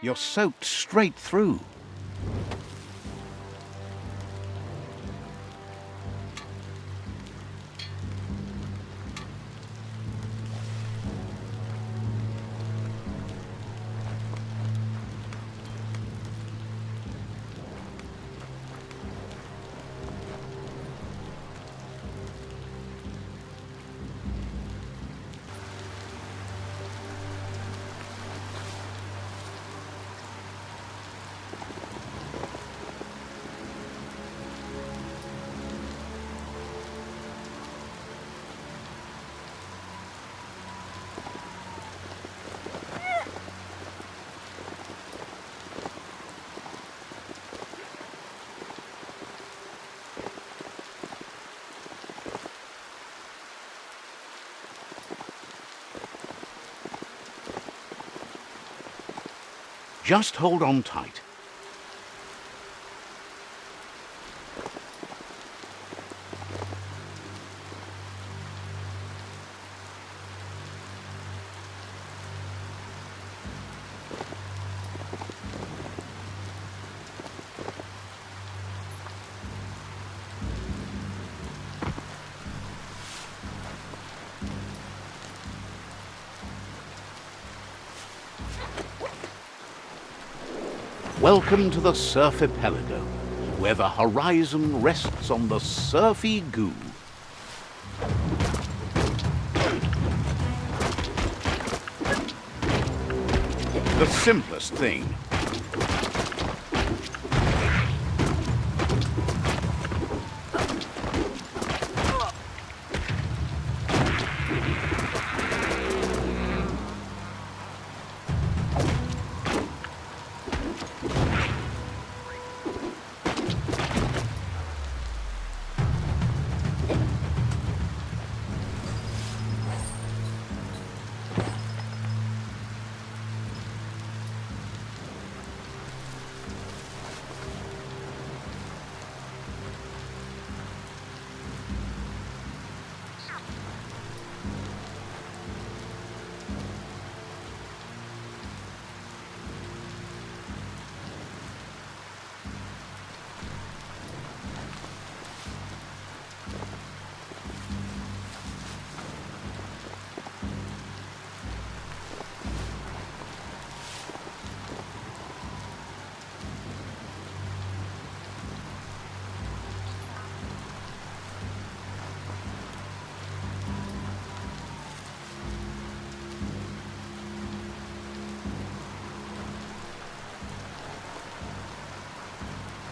You're soaked straight through. Just hold on tight. Welcome to the Surf Archipelago, where the horizon rests on the surfy goo. The simplest thing.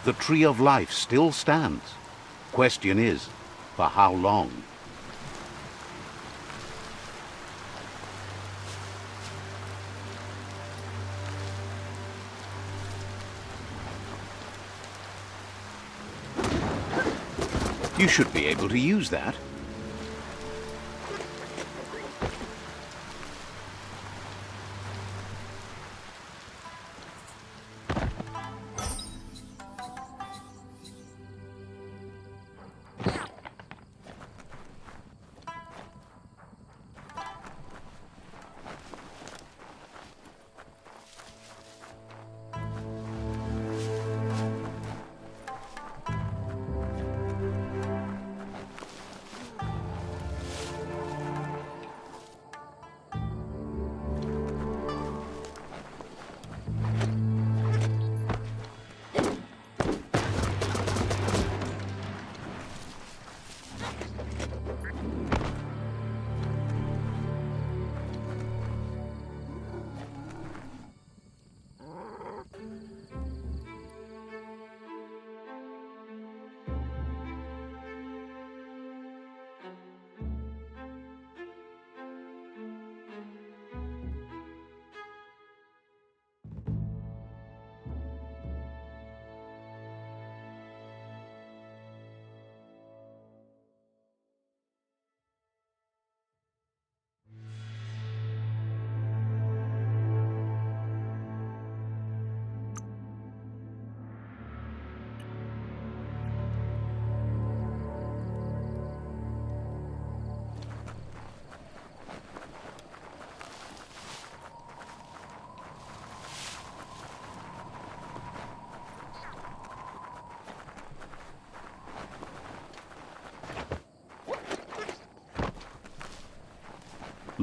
The Tree of Life still stands. Question is, for how long? You should be able to use that.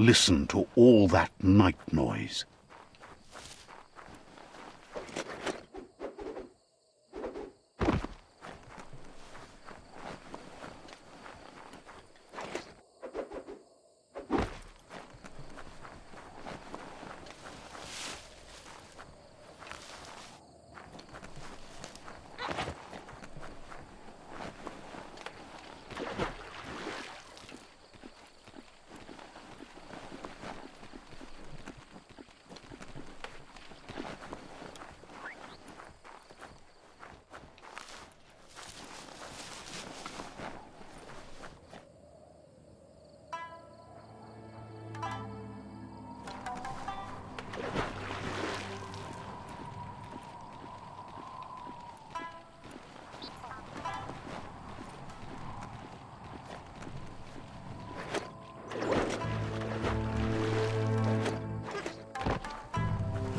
listen to all that night noise.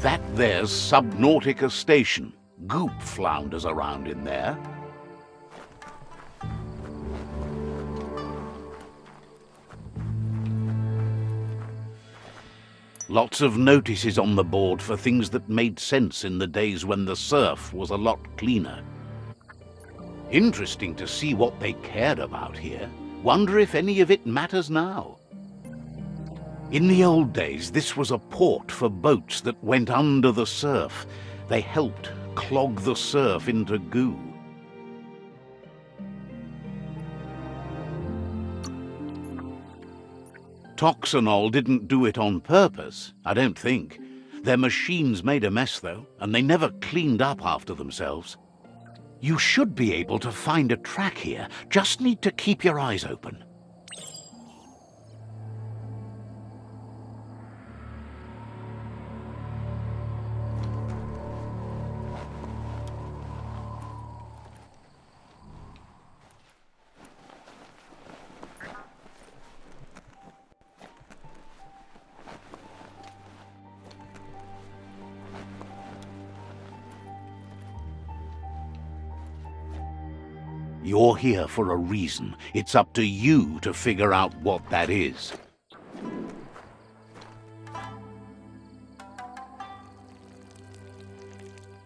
That there's Subnautica Station. Goop flounders around in there. Lots of notices on the board for things that made sense in the days when the surf was a lot cleaner. Interesting to see what they cared about here. Wonder if any of it matters now. In the old days, this was a port for boats that went under the surf. They helped clog the surf into goo. Toxanol didn't do it on purpose, I don't think. Their machines made a mess, though, and they never cleaned up after themselves. You should be able to find a track here. Just need to keep your eyes open. You're here for a reason. It's up to you to figure out what that is.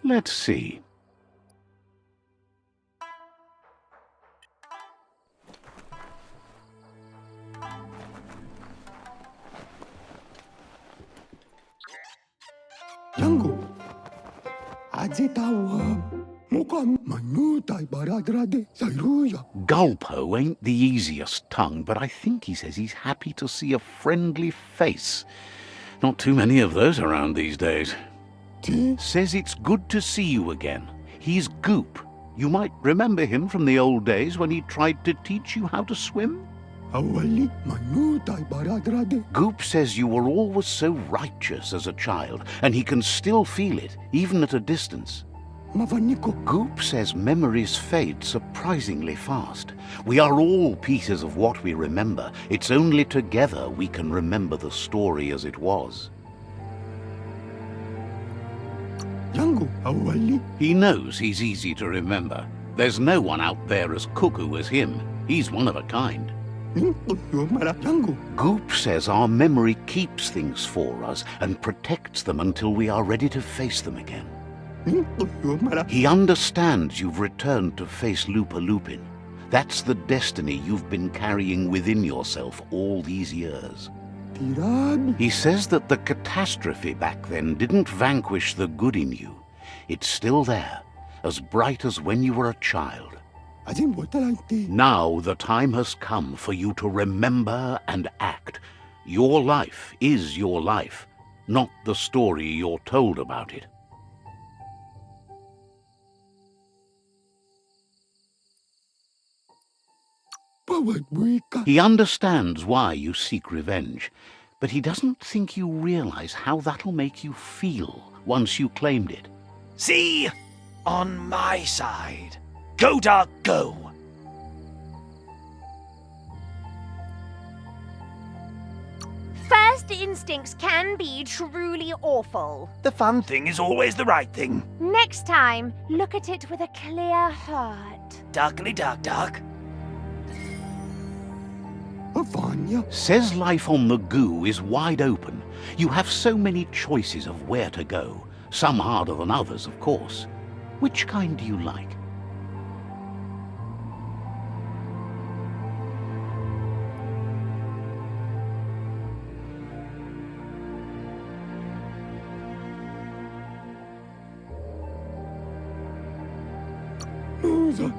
Let's see. Yango, aje tahu muka manutai baradrade sayruya. Gulpo ain't the easiest tongue, but I think he says he's happy to see a friendly face. Not too many of those around these days. Says it's good to see you again. He's Goop. You might remember him from the old days when he tried to teach you how to swim. Awali manutai baradrade. Goop says you were always so righteous as a child, and he can still feel it, even at a distance. Mavaniko. Goop says memories fade surprisingly fast. We are all pieces of what we remember. It's only together we can remember the story as it was. Yango, awali. He knows he's easy to remember. There's no one out there as cuckoo as him. He's one of a kind. Yango. Goop says our memory keeps things for us and protects them until we are ready to face them again. He understands you've returned to face Lupa Lupin. That's the destiny you've been carrying within yourself all these years. He says that the catastrophe back then didn't vanquish the good in you. It's still there, as bright as when you were a child. Now the time has come for you to remember and act. Your life is your life, not the story you're told about it. He understands why you seek revenge, but he doesn't think you realize how that'll make you feel once you claimed it. See? On my side. Go, Dark, go! First instincts can be truly awful. The fun thing is always the right thing. Next time, look at it with a clear heart. Darkly dark, dark. Vanya. Says life on the goo is wide open. You have so many choices of where to go. Some harder than others, of course. Which kind do you like?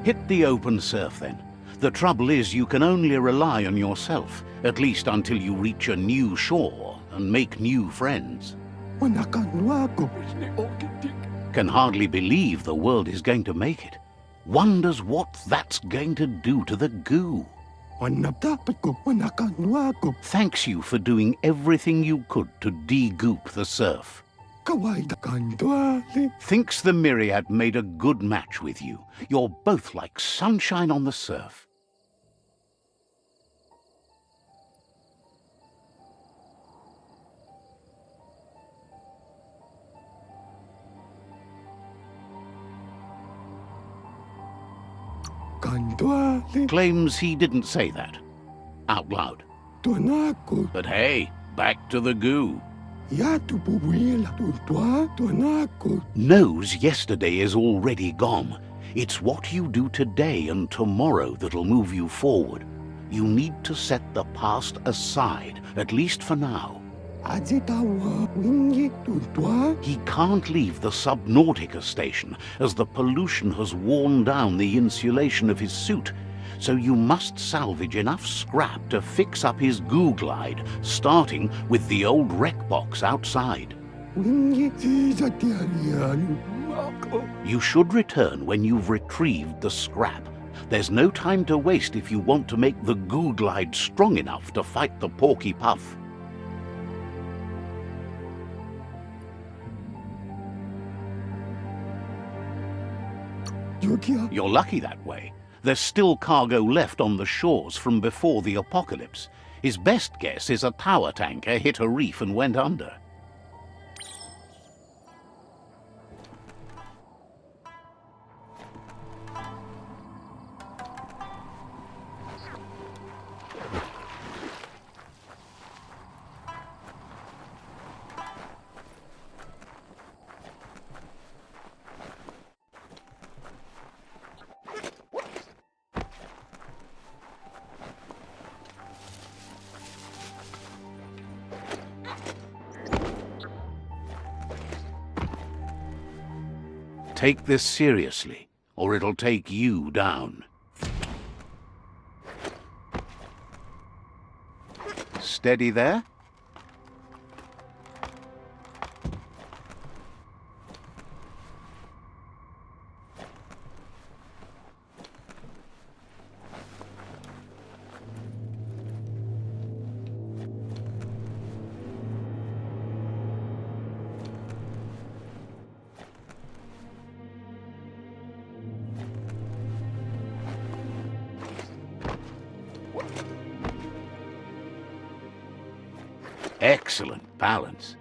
Hit the open surf then. The trouble is you can only rely on yourself, at least until you reach a new shore and make new friends. Can hardly believe the world is going to make it. Wonders what that's going to do to the goo. Thanks you for doing everything you could to de-goop the surf. Thinks the Myriad made a good match with you. You're both like sunshine on the surf. Claims he didn't say that. Out loud. But hey, back to the goo. Knows yesterday is already gone. It's what you do today and tomorrow that'll move you forward. You need to set the past aside, at least for now. He can't leave the Subnautica station, as the pollution has worn down the insulation of his suit. So you must salvage enough scrap to fix up his goo glide, starting with the old wreck box outside. You should return when you've retrieved the scrap. There's no time to waste if you want to make the goo glide strong enough to fight the Porky Puff. You're lucky that way. There's still cargo left on the shores from before the apocalypse. His best guess is a tower tanker hit a reef and went under. Take this seriously, or it'll take you down. Steady there. Excellent balance.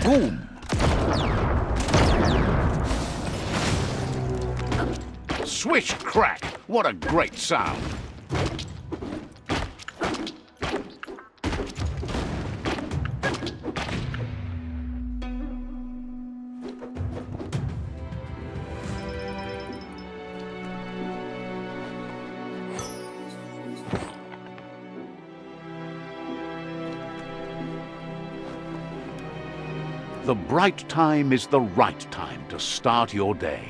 Boom! Swish crack! What a great sound! The bright time is the right time to start your day.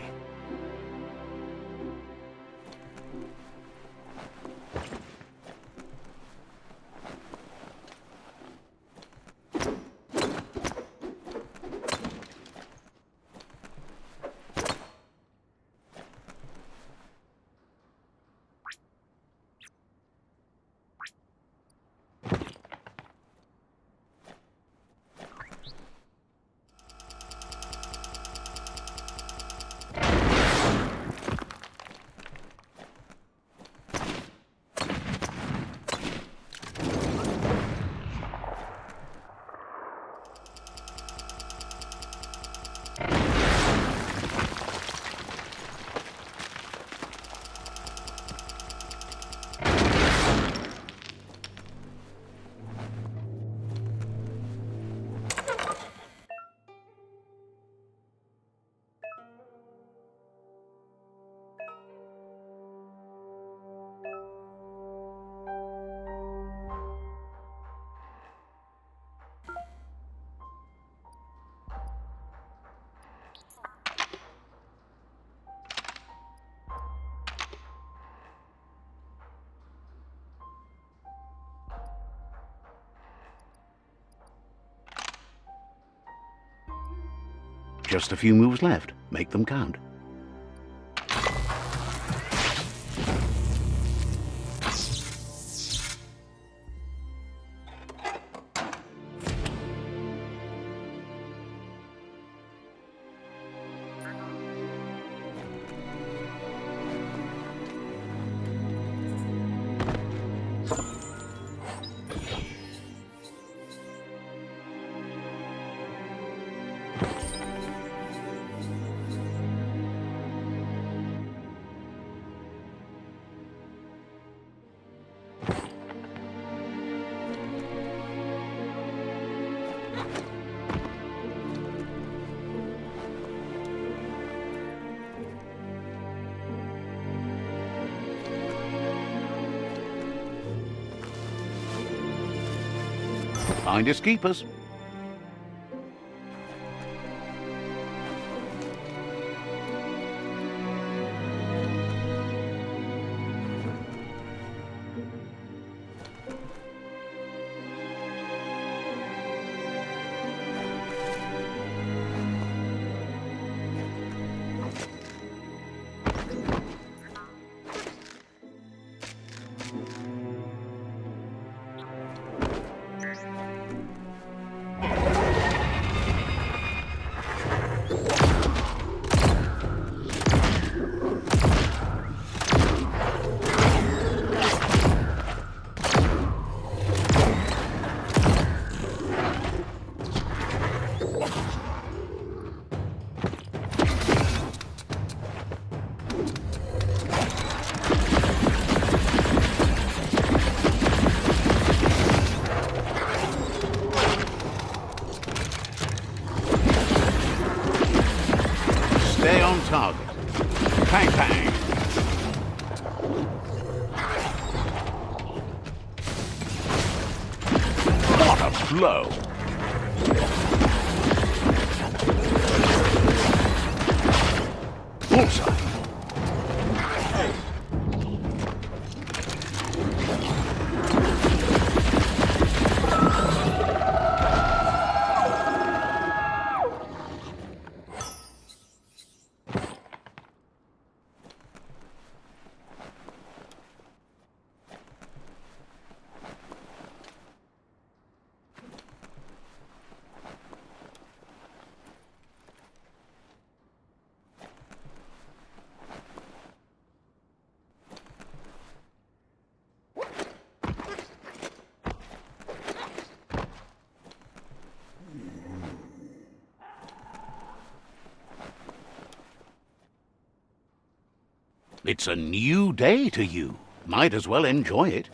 Just a few moves left. Make them count. Finders keepers. Stay on target. Bang, bang. What a blow. Bullseye. It's a new day to you. Might as well enjoy it.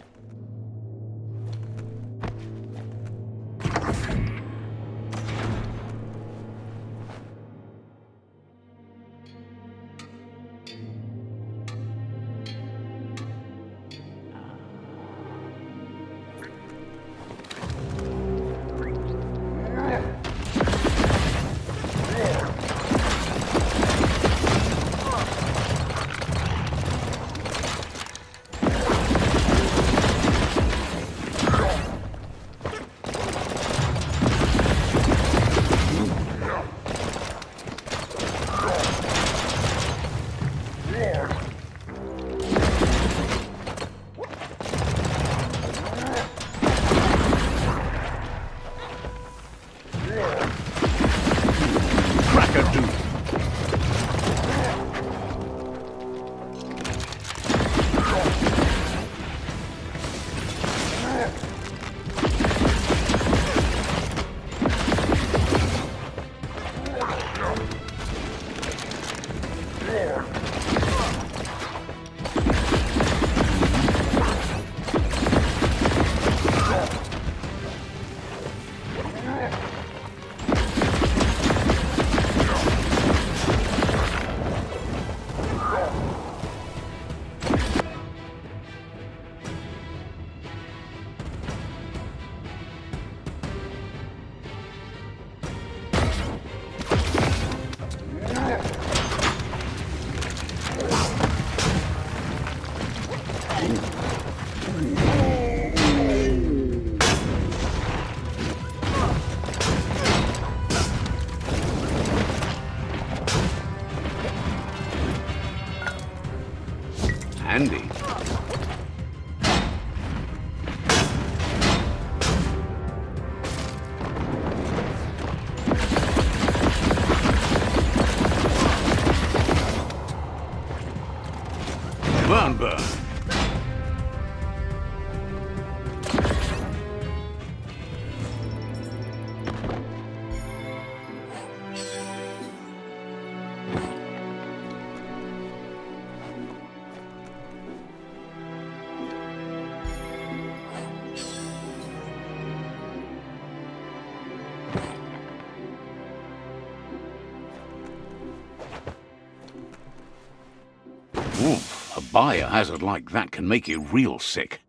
biohazard like that can make you real sick.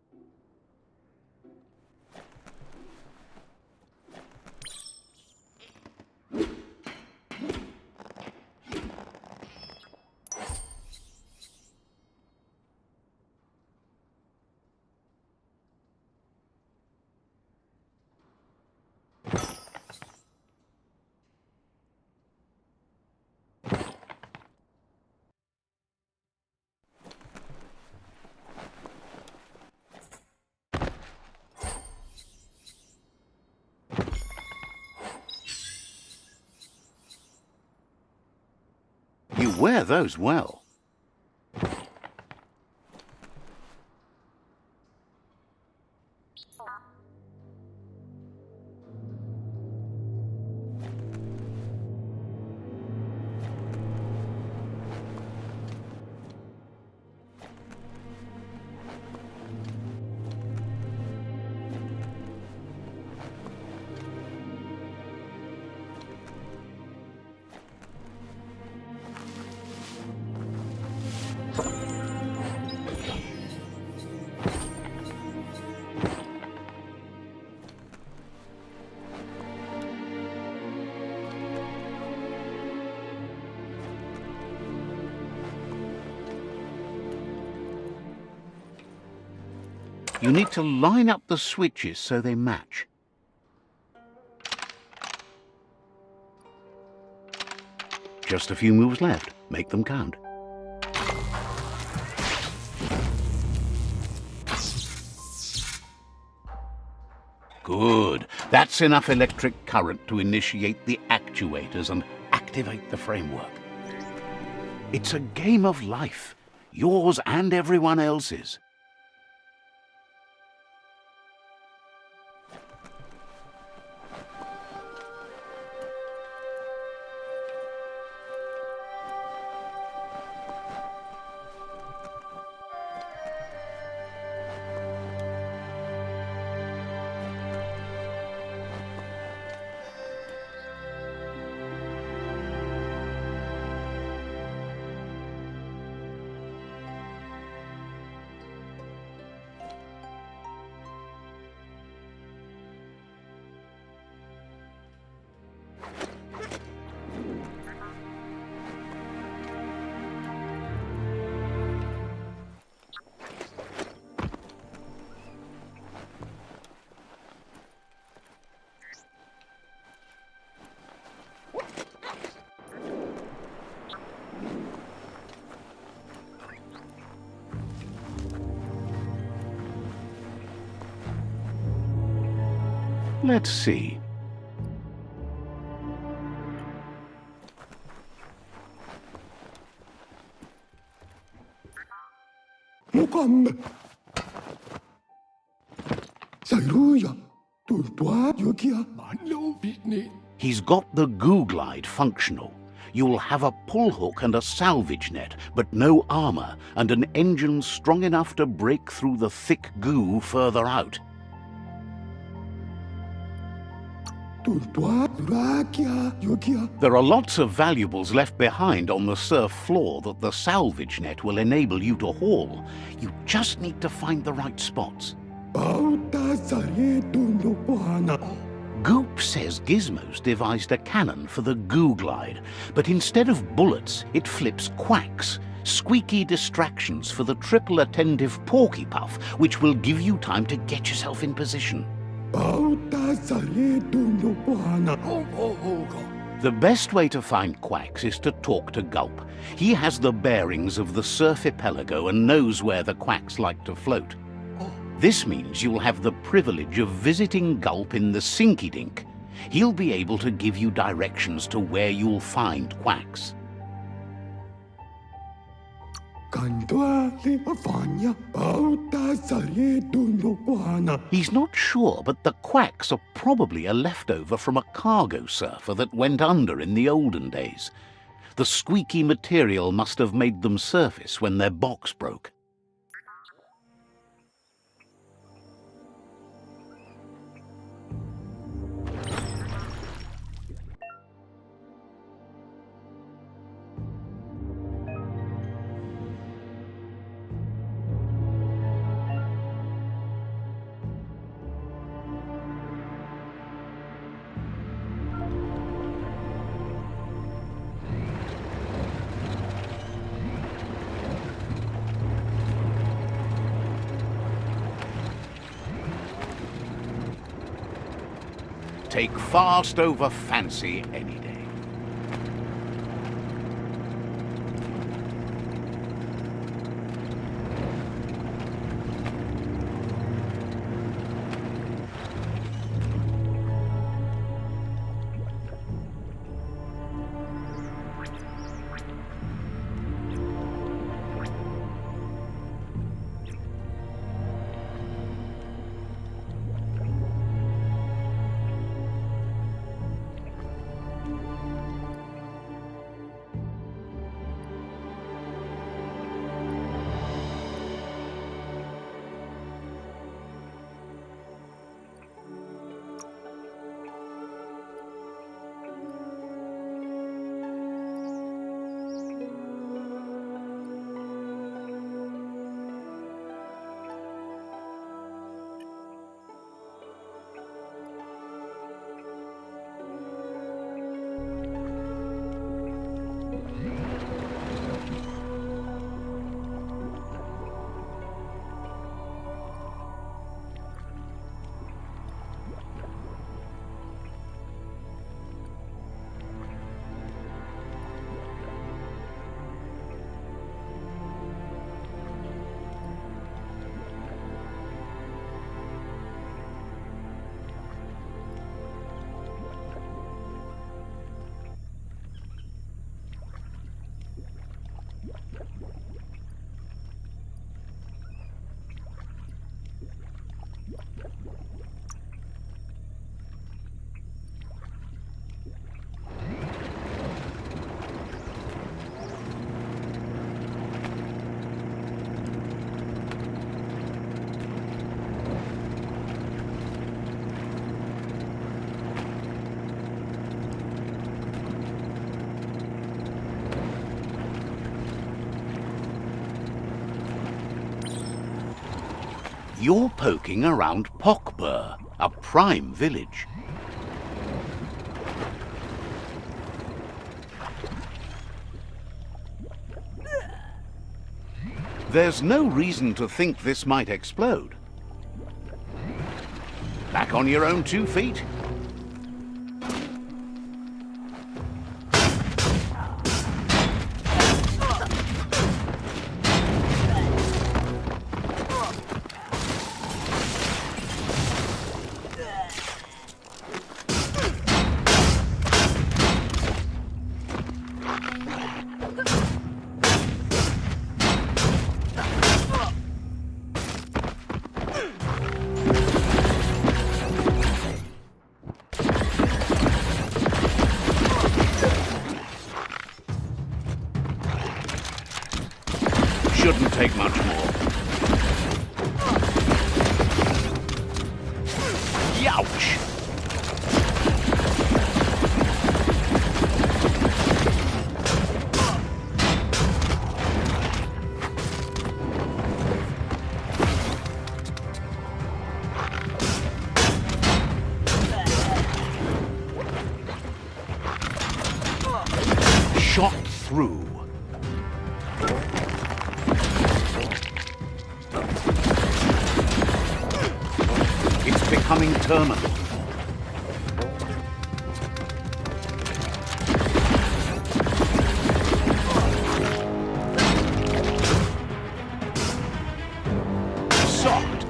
You wear those well. You need to line up the switches so they match. Just a few moves left. Make them count. Good. That's enough electric current to initiate the actuators and activate the framework. It's a game of life, yours and everyone else's. Let's see. Mukamme. Sairuya. Tultua yokia. Manlo bitni. He's got the goo glide functional. You'll have a pull hook and a salvage net, but no armor, and an engine strong enough to break through the thick goo further out. Tultua rakia yokia. There are lots of valuables left behind on the surf floor that the salvage net will enable you to haul. You just need to find the right spots. Bauta sare tundo pohana. Goop says Gizmo's devised a cannon for the goo glide, but instead of bullets, it flips quacks, squeaky distractions for the triple attentive porky puff, which will give you time to get yourself in position. Bauta sare tundo pohana. The best way to find quacks is to talk to Gulp. He has the bearings of the surf archipelago and knows where the quacks like to float. This means you'll have the privilege of visiting Gulp in the Sinky Dink. He'll be able to give you directions to where you'll find quacks. Kandwa le avanya. Bauta sare tundo pohana. He's not sure, but the quacks are probably a leftover from a cargo surfer that went under in the olden days. The squeaky material must have made them surface when their box broke. Take fast over fancy any day. You're poking around Pockbur, a prime village. There's no reason to think this might explode. Back on your own 2 feet. Shouldn't take much more. Youch! Shot through. It's becoming terminal. Socked.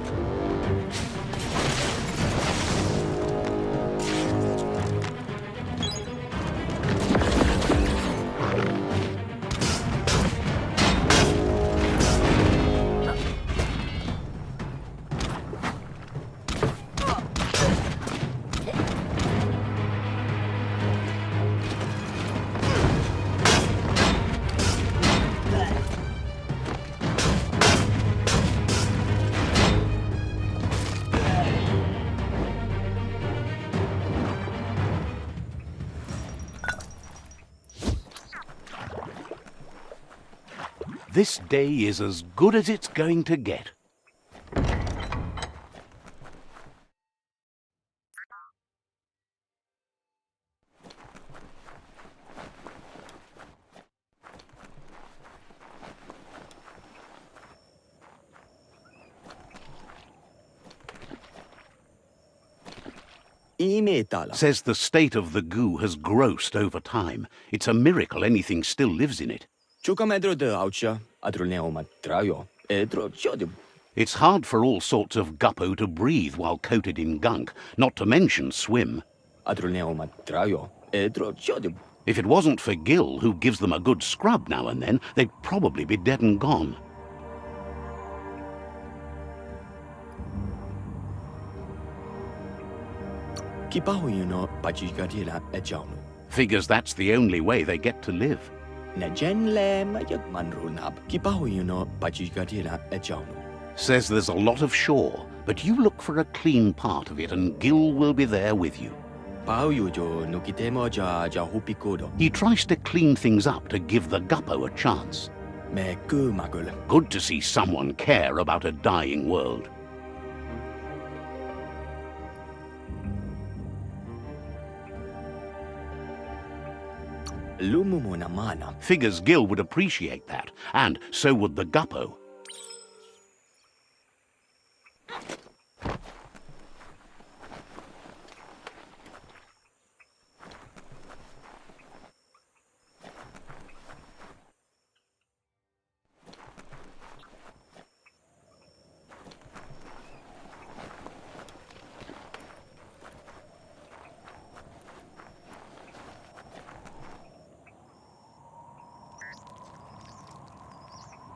This day is as good as it's going to get. 이메달라. Says the state of the goo has grossed over time. It's a miracle anything still lives in it. 주카메드로드 아우치아 아드롤네오마 드라요 에드로 쇼드. It's hard for all sorts of guppo to breathe while coated in gunk, not to mention swim. 아드롤네오마 드라요 에드로 쇼드. If it wasn't for Gil, who gives them a good scrub now and then, they'd probably be dead and gone. 기빠호유노 바지가디라 에자우노. Figures that's the only way they get to live. 나젠레 마약만루납 기빠호유노 바지가디라 에자우노. Says there's a lot of shore, but you look for a clean part of it and Gil will be there with you. 바우유조 노키테모자 자후피코도. He tries to clean things up to give the guppo a chance. 메끄마글. Good to see someone care about a dying world. 루무모나마나. Figures Gil would appreciate that, and so would the guppo.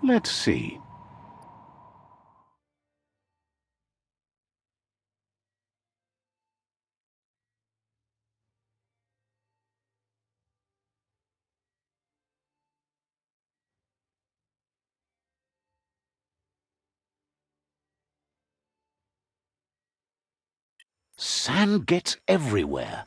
Let's see. Sand gets everywhere.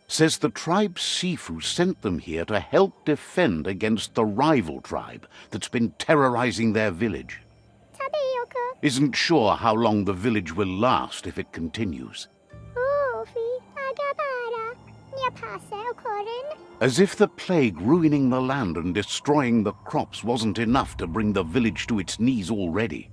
Says the tribe's Sifu sent them here to help defend against the rival tribe that's been terrorizing their village. Isn't sure how long the village will last if it continues. As if the plague ruining the land and destroying the crops wasn't enough to bring the village to its knees already.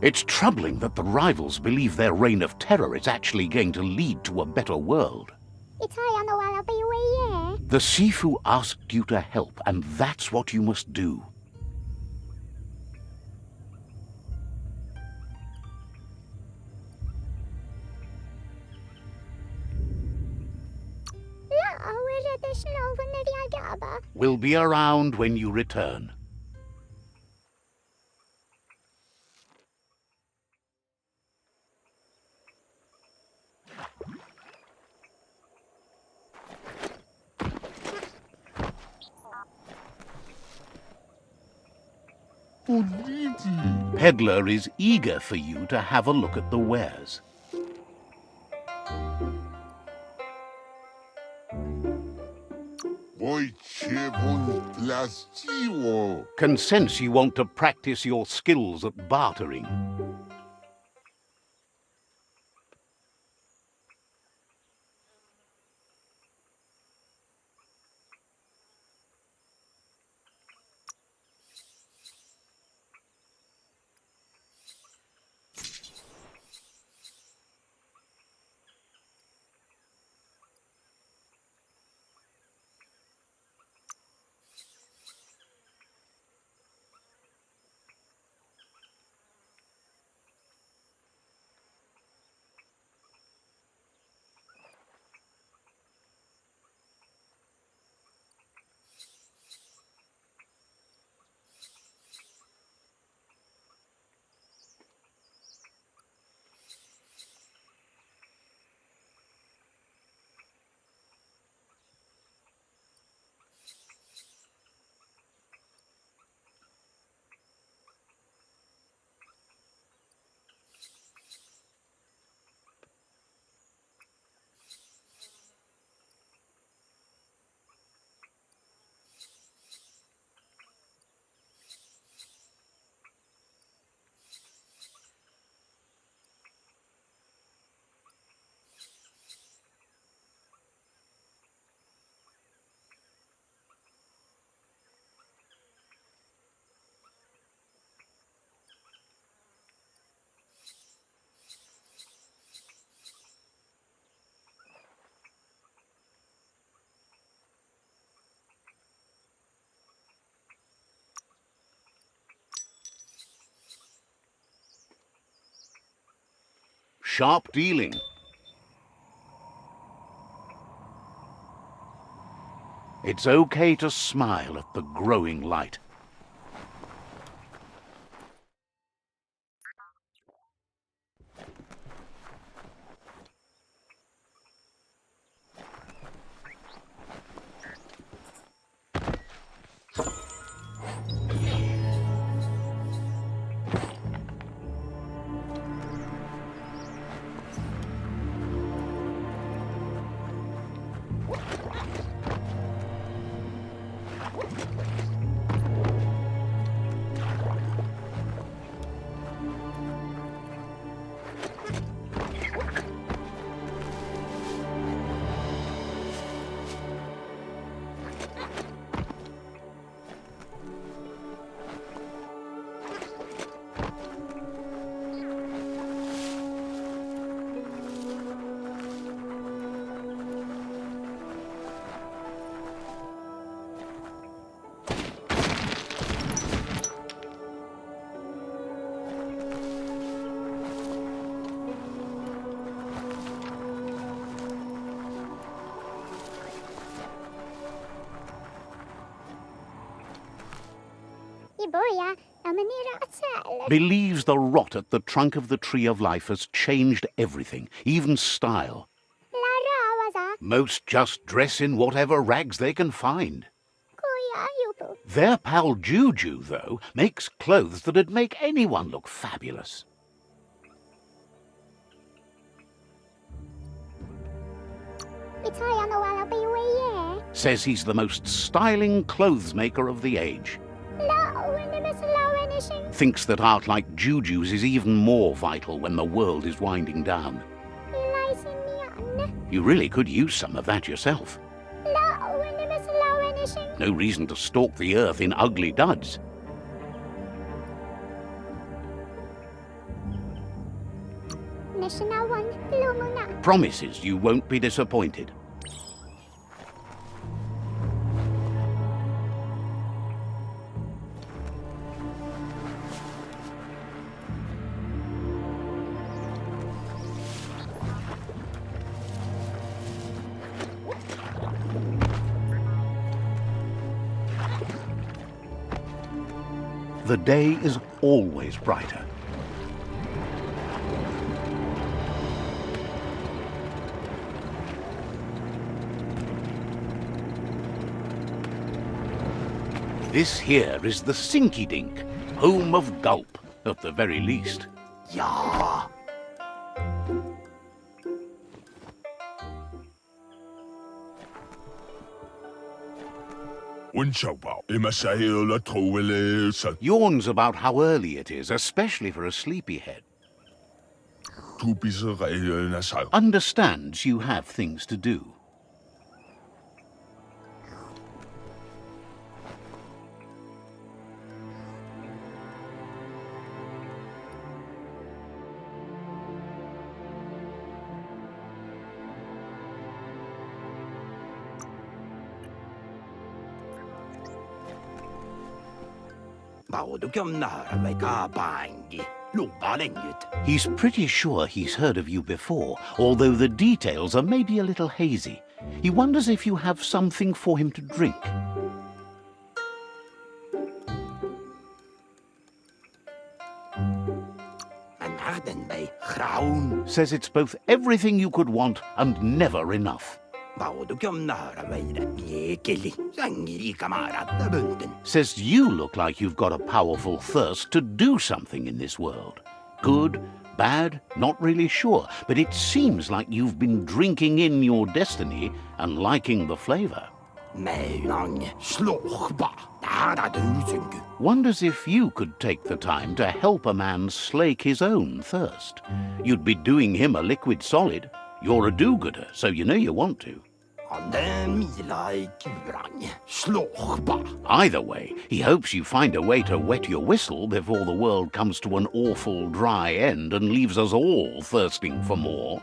It's troubling that the rivals believe their reign of terror is actually going to lead to a better world. The Sifu asked you to help, and that's what you must do. We'll be around when you return. Peddler is eager for you to have a look at the wares. Can sense you want to practice your skills at bartering. sharp dealing. It's okay to smile at the growing light. Believes the rot at the trunk of the tree of life has changed everything, even style. Most just dress in whatever rags they can find. Their pal Juju, though, makes clothes that'd make anyone look fabulous. Says he's the most styling clothes maker of the age. Thinks that art like Juju's is even more vital when the world is winding down. You really could use some of that yourself. No reason to stalk the earth in ugly duds. Promises you won't be disappointed. The day is always brighter. This here is the Sinky Dink, home of Gulp, at the very least. Ja. Yawns about how early it is, especially for a sleepyhead. Understands you have things to do. He's pretty sure he's heard of you before, although the details are maybe a little hazy. He wonders if you have something for him to drink. Says it's both everything you could want and never enough. Says you look like you've got a powerful thirst to do something in this world. Good, bad, not really sure, but it seems like you've been drinking in your destiny and liking the flavor. Wonders if you could take the time to help a man slake his own thirst. You'd be doing him a liquid solid. You're a do-gooder, so you know you want to. Either way, he hopes you find a way to wet your whistle before the world comes to an awful dry end and leaves us all thirsting for more.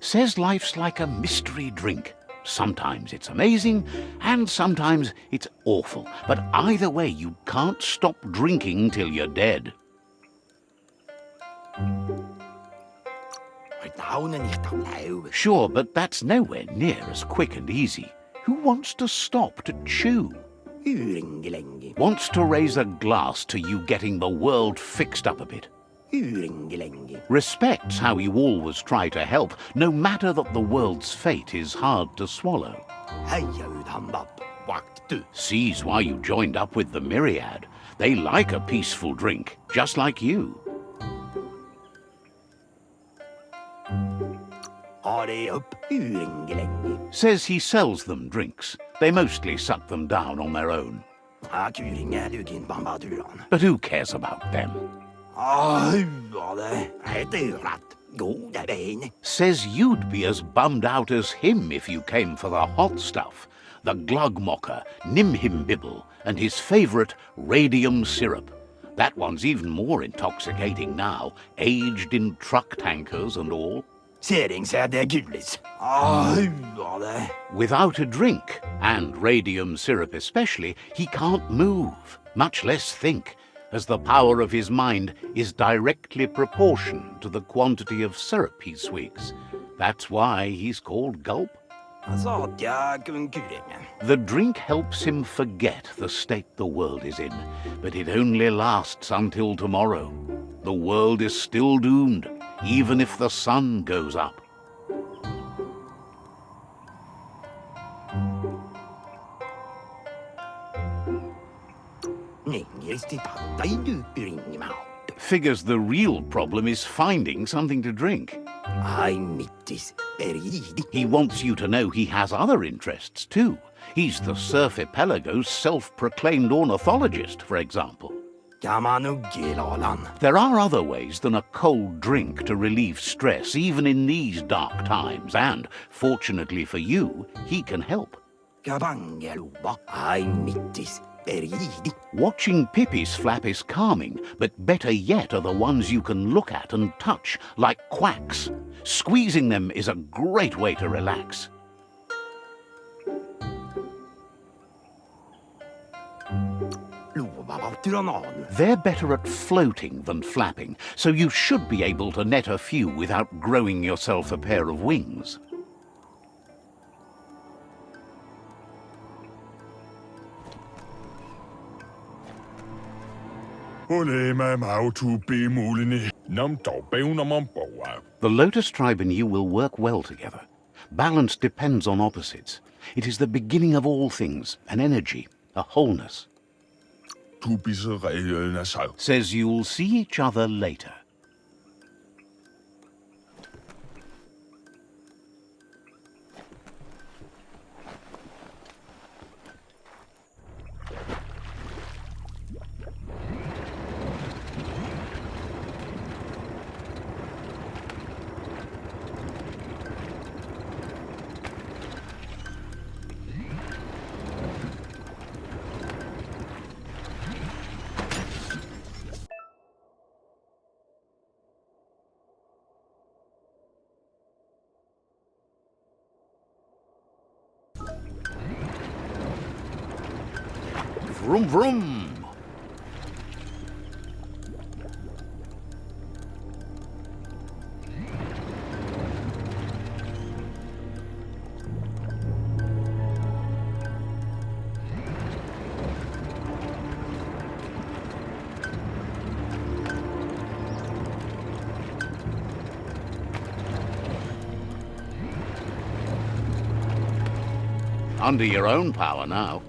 Says life's like a mystery drink. Sometimes it's amazing, and sometimes it's awful. But either way, you can't stop drinking till you're dead. Sure, but that's nowhere near as quick and easy. Who wants to stop to chew? Wants to raise a glass to you getting the world fixed up a bit. Respects how you always try to help, no matter that the world's fate is hard to swallow. Sees why you joined up with the Myriad. They like a peaceful drink, just like you. Says he sells them drinks. They mostly suck them down on their own. But who cares about them? Says you'd be as bummed out as him if you came for the hot stuff. The Glugmocker, Nimhimbibble, and his favourite radium syrup. That one's even more intoxicating now, aged in truck tankers and all. Without a drink, and radium syrup especially, he can't move, much less think, as the power of his mind is directly proportioned to the quantity of syrup he swigs. That's why he's called Gulp. The drink helps him forget the state the world is in, but it only lasts until tomorrow. The world is still doomed, even if the sun goes up. Figures the real problem is finding something to drink. He wants you to know he has other interests too. He's the Surf Epelago's self-proclaimed ornithologist, for example. There are other ways than a cold drink to relieve stress, even in these dark times, and, fortunately for you, he can help. Watching Pippi's flap is calming, but better yet are the ones you can look at and touch, like quacks. Squeezing them is a great way to relax. They're better at floating than flapping, so you should be able to net a few without growing yourself a pair of wings. The Lotus tribe and you will work well together. Balance depends on opposites. It is the beginning of all things, an energy, a wholeness. Says you'll see each other later. Vroom vroom! Under your own power now.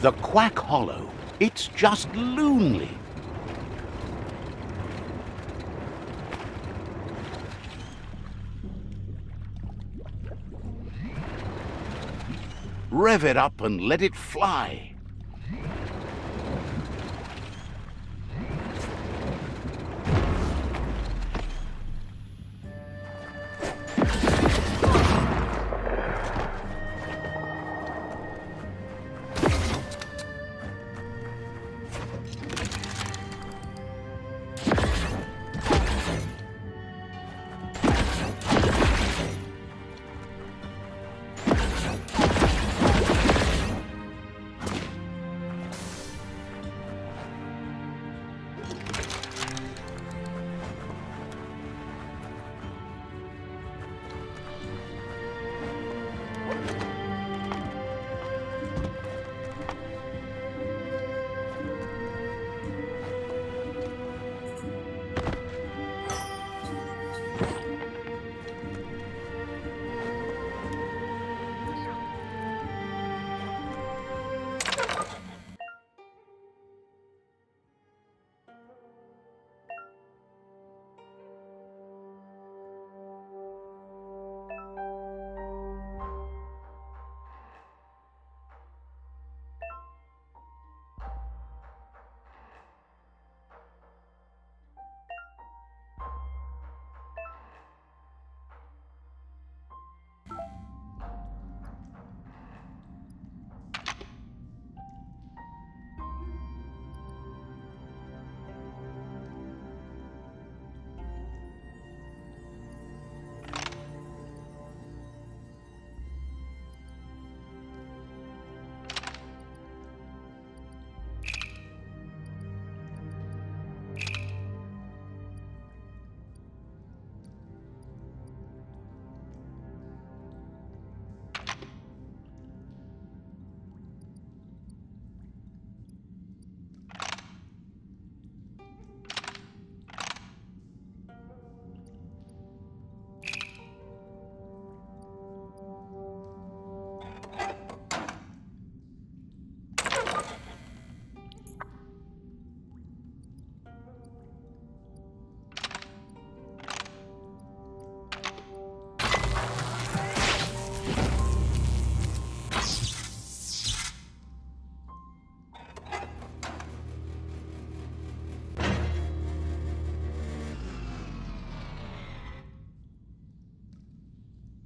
The Quack Hollow. It's just loonly. Rev it up and let it fly.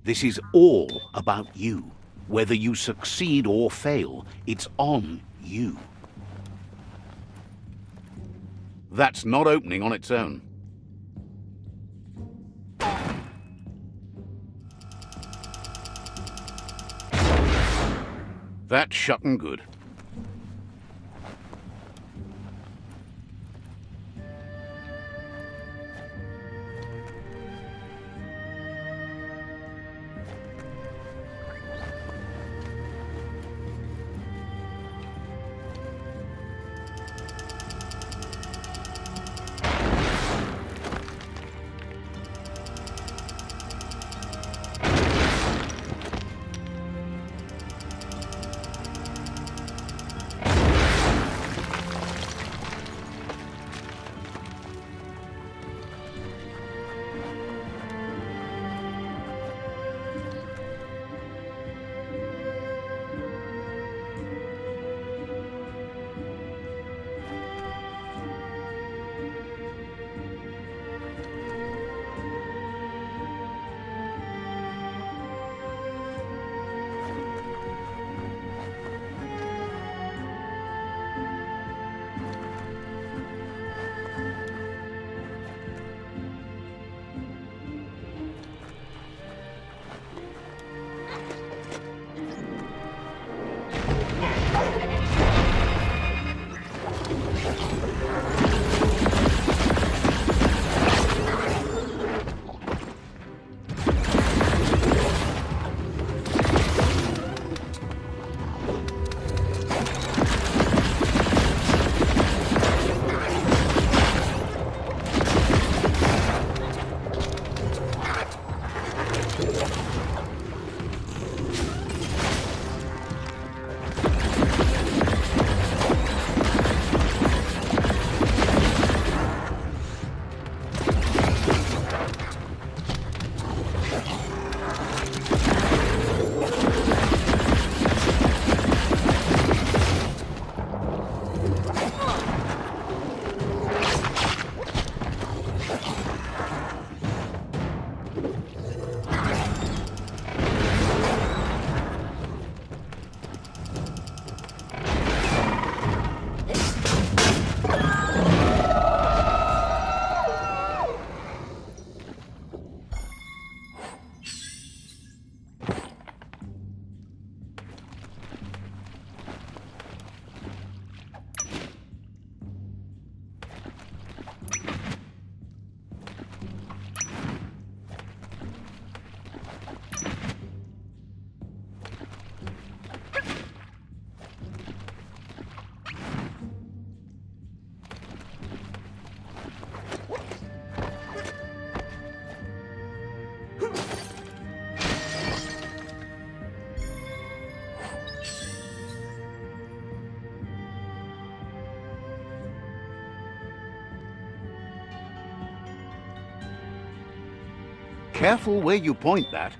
This is all about you. Whether you succeed or fail, it's on you. That's not opening on its own. That's shutting good. Careful where you point that.